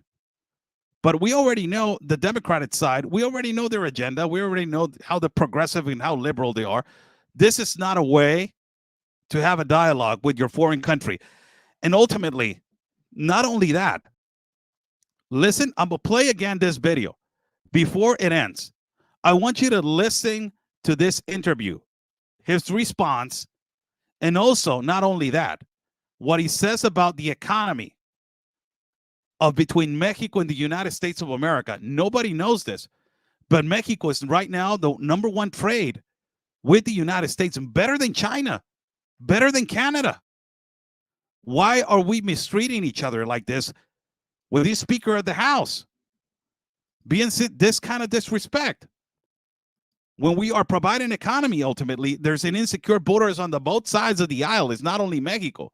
But we already know the Democratic side. We already know their agenda. We already know how the progressive and how liberal they are. This is not a way to have a dialogue with your foreign country. And ultimately, not only that, listen, I'm going to play again this video before it ends. I want you to listen to this interview, his response, and also, not only that, what he says about the economy of between Mexico and the United States of America. Nobody knows this, but Mexico is right now the #1 trade with the United States, better than China, better than Canada. Why are we mistreating each other like this with the Speaker of the House being this kind of disrespect? When we are providing economy, ultimately, there's an insecure borders on the both sides of the aisle. It's not only Mexico.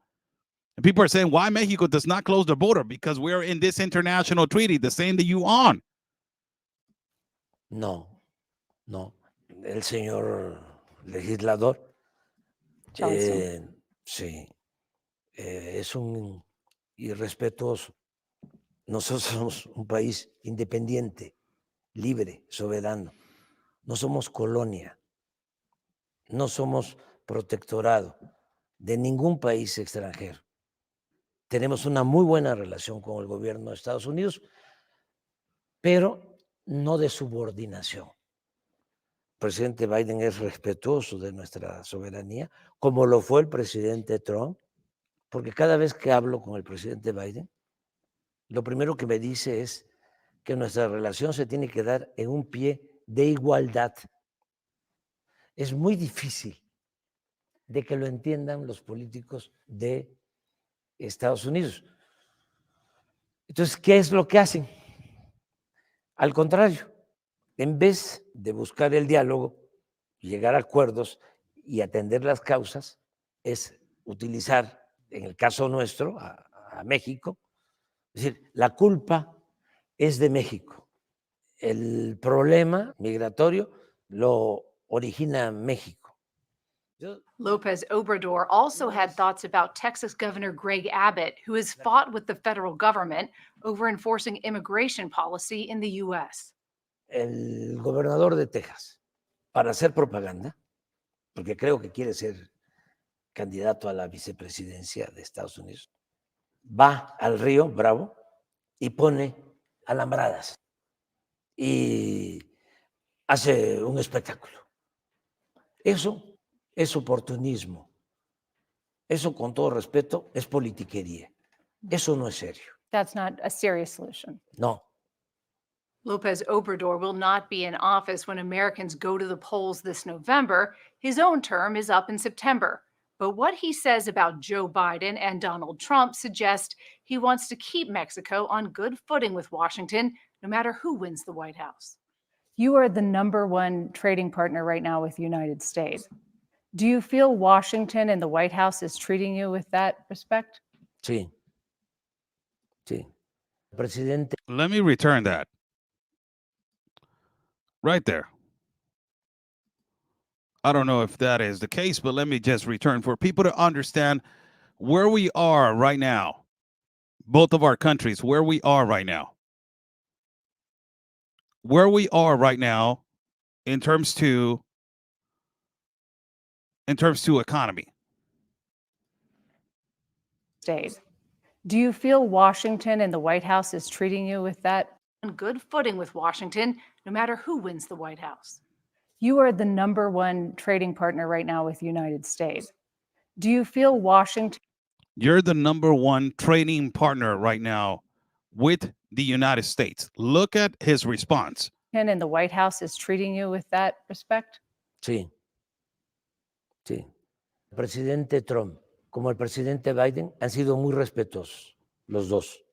And people are saying, why Mexico does not close the border? Because we're in this international treaty, the same that you on. No. El señor legislador, sí, es un irrespetuoso. Nosotros somos un país independiente, libre, soberano. No somos colonia, no somos protectorado de ningún país extranjero. tenemos una muy buena relación con el gobierno de Estados Unidos, pero no de subordinación. El presidente Biden es respetuoso de nuestra soberanía, como lo fue el presidente Trump, porque cada vez que hablo con el presidente Biden, lo primero que me dice es que nuestra relación se tiene que dar en un pie de igualdad. Es muy difícil de que lo entiendan los políticos de Estados Unidos. Entonces, ¿qué es lo que hacen? Al contrario, en vez de buscar el diálogo, llegar a acuerdos y atender las causas, es utilizar, en el caso nuestro, a México, es decir, la culpa es de México. El problema migratorio lo origina México. Lopez Obrador also had thoughts about Texas Governor Greg Abbott, who has fought with the federal government over enforcing immigration policy in the U.S. El gobernador de Texas, para hacer propaganda, porque creo que quiere ser candidato a la vicepresidencia de Estados Unidos, va al río Bravo y pone alambradas y hace un espectáculo. Eso es oportunismo. Eso, con todo respeto, es politiquería. Eso no es serio. That's not a serious solution. No. Lopez Obrador will not be in office when Americans go to the polls this November. His own term is up in September. But what he says about Joe Biden and Donald Trump suggests he wants to keep Mexico on good footing with Washington, no matter who wins the White House. You are the number one trading partner right now with the United States. Do you feel Washington and the White House is treating you with that respect? Sí. Sí. Presidente. Let me return that. Right there. I don't know if that is the case, but let me just return for people to understand where we are right now. Both of our countries, where we are right now. Where we are right now in terms to economy. States. Do you feel Washington and the White House is treating you with that? On good footing with Washington, no matter who wins the White House. You are the number one trading partner right now with the United States. Do you feel Washington? You're the number one trading partner right now with the United States. Look at his response. And the White House is treating you with that respect? Sí. Sí. El presidente Trump como el presidente Biden han sido muy respetuosos, los dos.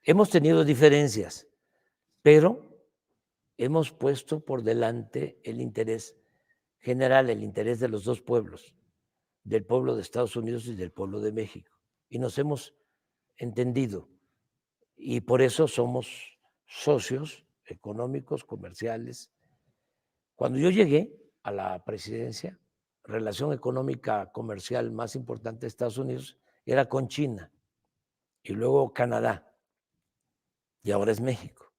Hemos tenido diferencias, pero hemos puesto por delante el interés general, el interés de los dos pueblos, del pueblo de Estados Unidos y del pueblo de México. Y nos hemos entendido. Y por eso somos socios económicos, comerciales. Cuando yo llegué a la presidencia, relación económica comercial más importante de Estados Unidos era con China y luego Canadá y ahora es México.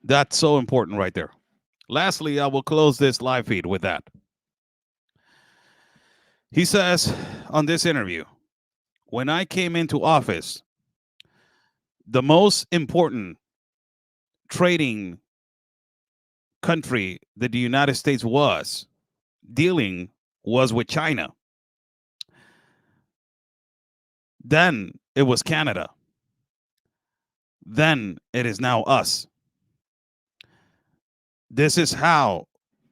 That's so important right there. Lastly, I will close this live feed with that. He says on this interview, when I came into office, the most important trading country that the United States was dealing was with China. Then it was Canada. Then it is now us. This is how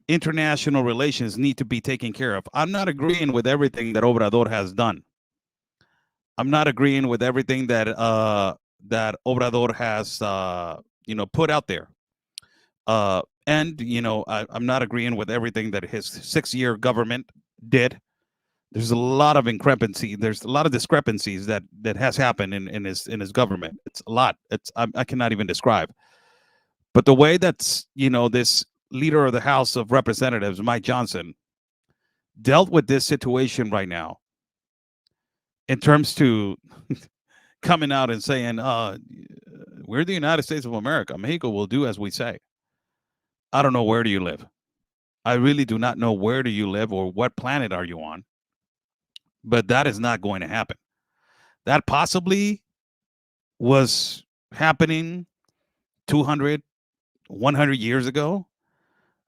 international relations need to be taken care of. I'm not agreeing with everything that Obrador has done. I'm not agreeing with everything that that Obrador has put out there. And I'm not agreeing with everything that his 6-year government did. There's a lot of discrepancies that has happened in his government. It's a lot. I cannot even describe. But the way that's this leader of the House of Representatives, Mike Johnson, dealt with this situation right now, in terms to coming out and saying, we're the United States of America. Mexico will do as we say. I don't know, where do you live? I really do not know where do you live or what planet are you on. But that is not going to happen. That possibly was happening 200, 100 years ago,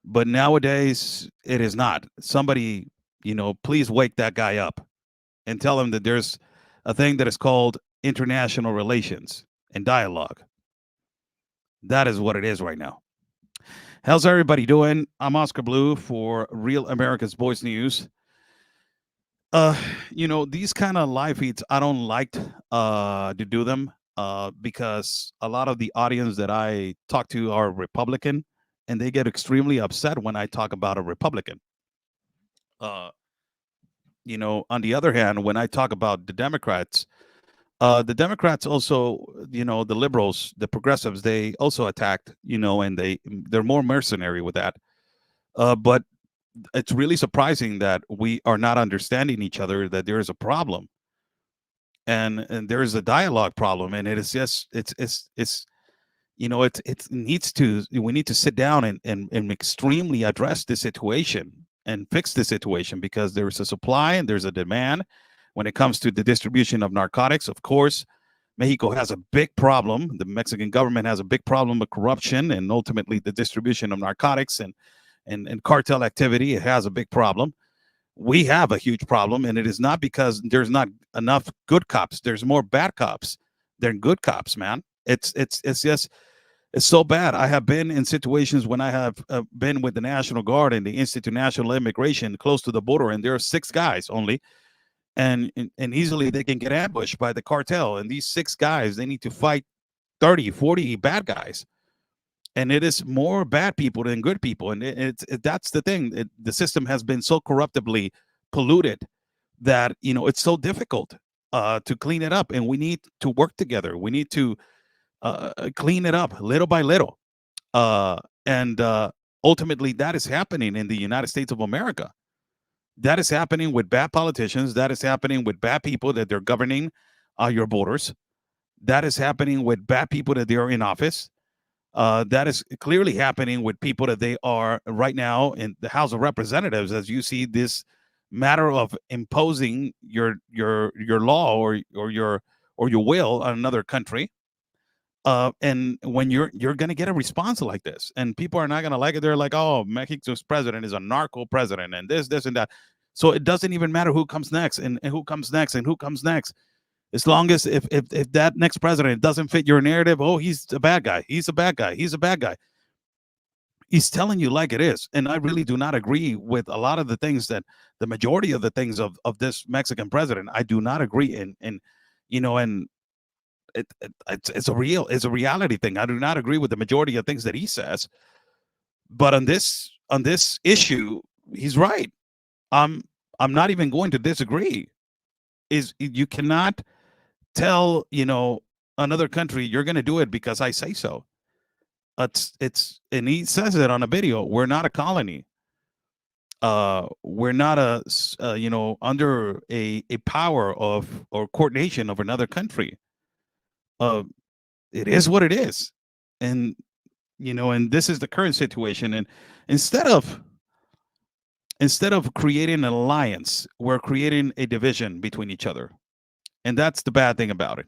but nowadays it is not. Somebody, please wake that guy up and tell him that there's a thing that is called international relations and dialogue. That is what it is right now. How's everybody doing? I'm Oscar Blue for Real America's Voice News. These kind of live feeds, I don't like to do them because a lot of the audience that I talk to are Republican, and they get extremely upset when I talk about a Republican. On the other hand, when I talk about the Democrats also, the liberals, the progressives, they also attacked, and they're more mercenary with that. But it's really surprising that we are not understanding each other, that there is a problem, and there is a dialogue problem, and it is just we need to sit down and extremely address this situation and fix the situation, because there's a supply and there's a demand when it comes to the distribution of narcotics. Of course, Mexico has a big problem. The Mexican government has a big problem with corruption and ultimately the distribution of narcotics and cartel activity. It has a big problem. We have a huge problem, and it is not because there's not enough good cops. There's more bad cops than good cops, man. It's just, it's so bad. I have been in situations when I have been with the National Guard and the Institute of National Immigration close to the border, and there are 6 guys only, and easily they can get ambushed by the cartel. And these 6 guys, they need to fight 30, 40 bad guys. And it is more bad people than good people. And that's the thing. The system has been so corruptly polluted that, it's so difficult to clean it up. And we need to work together. We need to clean it up little by little. And ultimately, that is happening in the United States of America. That is happening with bad politicians. That is happening with bad people that they're governing your borders. That is happening with bad people that they are in office. That is clearly happening with people that they are right now in the House of Representatives, as you see this matter of imposing your law or your will on another country. And when you're going to get a response like this, and people are not going to like it, they're like, "Oh, Mexico's president is a narco president," and this, and that. So it doesn't even matter who comes next and who comes next and who comes next. As long as if that next president doesn't fit your narrative, oh, he's a bad guy. He's a bad guy. He's a bad guy. He's telling you like it is. And I really do not agree with a lot of the things that the majority of the things of this Mexican president. I do not agree in, and it's a reality thing. I do not agree with the majority of things that he says. But on this issue, he's right. I'm not even going to disagree. You cannot tell another country you're going to do it because I say so. It's and he says it on a video. We're not a colony. We're not under a power of or coordination of another country. It is what it is, and and this is the current situation. And instead of creating an alliance, we're creating a division between each other. And that's the bad thing about it.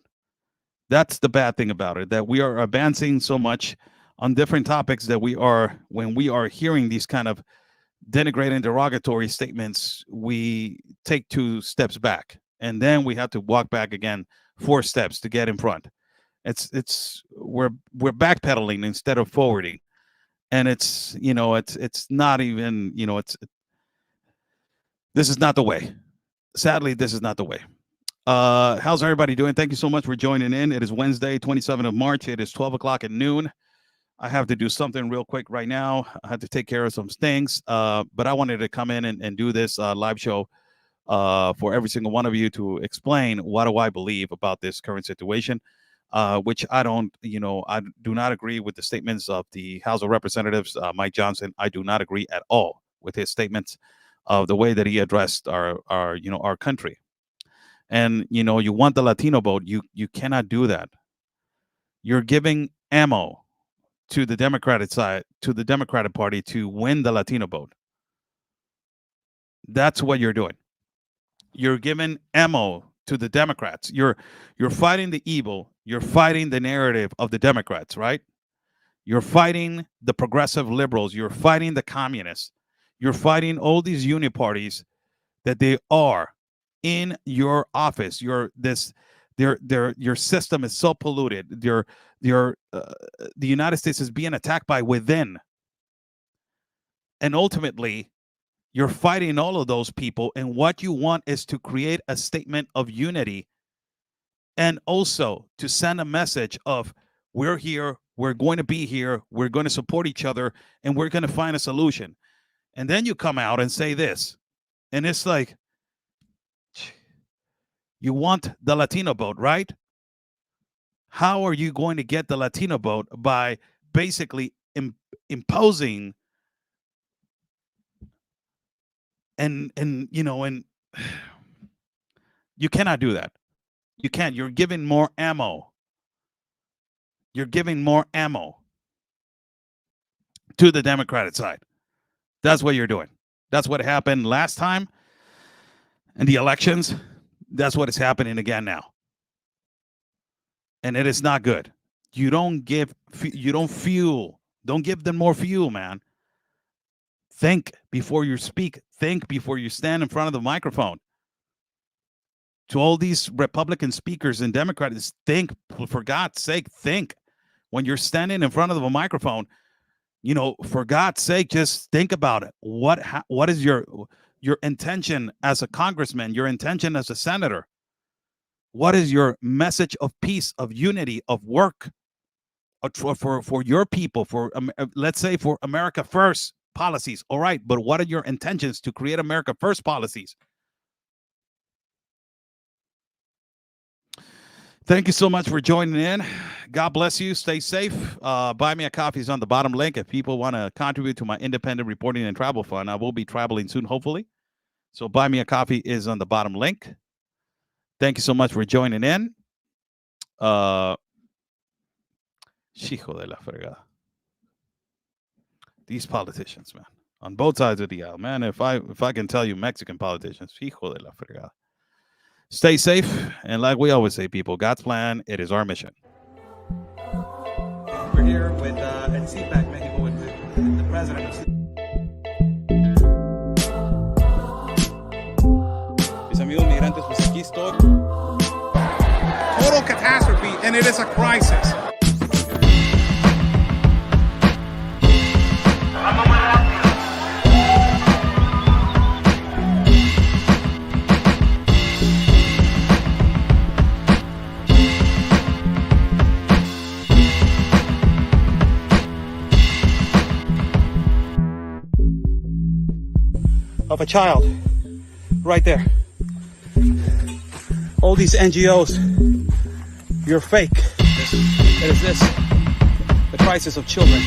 That's the bad thing about it, that we are advancing so much on different topics that when we are hearing these kind of denigrating, derogatory statements, we take 2 steps back, and then we have to walk back again 4 steps to get in front. We're backpedaling instead of forwarding. And it's not even, this is not the way. Sadly, this is not the way. How's everybody doing? Thank you so much for joining in. It is Wednesday, 27th of March. It is 12 o'clock at noon. I have to do something real quick right now. I have to take care of some things, but I wanted to come in and do this live show for every single one of you to explain what do I believe about this current situation, which I don't, I do not agree with the statements of the House of Representatives, Mike Johnson. I do not agree at all with his statements of the way that he addressed our country. And, you want the Latino vote. You cannot do that. You're giving ammo to the Democratic side, to the Democratic Party to win the Latino vote. That's what you're doing. You're giving ammo to the Democrats. You're fighting the evil. You're fighting the narrative of the Democrats, right? You're fighting the progressive liberals. You're fighting the communists. You're fighting all these uniparties that they are in your office. Your system is so polluted. The United States is being attacked by within, and ultimately, you're fighting all of those people. And what you want is to create a statement of unity, and also to send a message of we're here, we're going to be here, we're going to support each other, and we're going to find a solution. And then you come out and say this, and it's like, you want the Latino vote, right? How are you going to get the Latino vote? By basically imposing and you cannot do that. You can't. You're giving more ammo. You're giving more ammo to the Democratic side. That's what you're doing. That's what happened last time in the elections. That's what is happening again now. And it is not good. You don't fuel. Don't give them more fuel, man. Think before you speak. Think before you stand in front of the microphone. To all these Republican speakers and Democrats, think, for God's sake, think. When you're standing in front of a microphone, for God's sake, just think about it. What is your intention as a congressman, your intention as a senator? What is your message of peace, of unity, of work for your people, let's say for America First policies? All right, but what are your intentions to create America First policies? Thank you so much for joining in. God bless you. Stay safe. Buy me a coffee is on the bottom link. If people want to contribute to my independent reporting and travel fund, I will be traveling soon, hopefully. So buy me a coffee is on the bottom link. Thank you so much for joining in. Hijo de la fregada. These politicians, man, on both sides of the aisle, man. If I can tell you, Mexican politicians, hijo de la fregada. Stay safe, and like we always say, people, God's plan, it is our mission. We're here with at CPAC Mexico with the president of mis amigos migrantes, pues aquí estoy. Total catastrophe, and it is a crisis. Of a child, right there. All these NGOs, you're fake. It is this, the crisis of children.